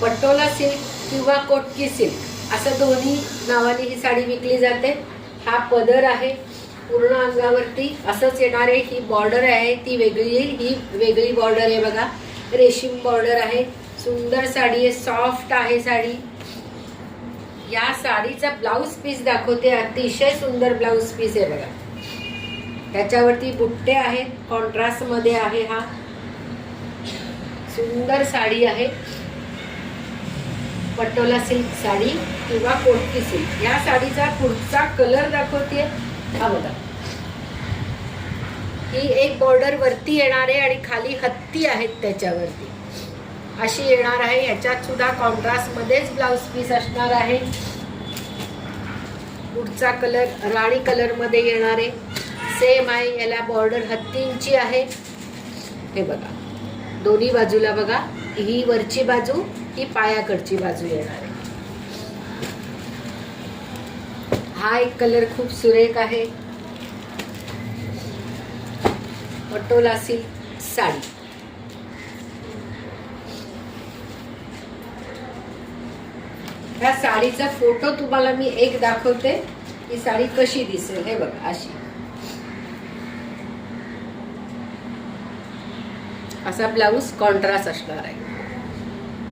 Patola silk किंवा Kotki silk असं दोन्ही नावाने ही साडी विकली जाते। हा पदर आहे पूर्ण अंगावरती असंच येणार आहे। ही बॉर्डर आहे ती वेगळी आहे, ही वेगळी बॉर्डर आहे बघा, रेशीम बॉर्डर आहे। सुंदर साडी आहे, सॉफ्ट आहे साडी। या साडीचा ब्लाउज पीस दाखवते, अतिशय सुंदर ब्लाउज पीस आहे बघा। त्याच्यावरती बुट्टे आहेत, कॉन्ट्रास्ट मध्ये आहे। हा सुंदर साडी आहे, पटोला सिल्क साडी किंवा कोटकी सिल्क। या साडीचा पुढचा कलर दाखवते, हा बघा। ही एक बॉर्डर वरती येणार आहे आणि खाली हत्ती आहेत त्याच्यावरती अशी येणार आहे। याच्यात सुद्धा कॉन्ट्रास्ट मध्येच ब्लाउज पीस असणार आहे। पुढचा कलर राणी कलर मध्ये येणार आहे, सेम आहे। याला बॉर्डर हत्तींची आहे, हे बघा दोन्ही बाजूला बघा। ही वरची बाजू, ही पायाकडची बाजू येणार आहे। हा एक कलर खूप सुरेख आहे, पटोला सिल्क साडी। या साडीचा फोटो तुम्हाला मी एक दाखवते, ही साडी कशी दिसेल हे बघा। अशी असा ब्लाउज कॉन्ट्रास्ट असणार आहे।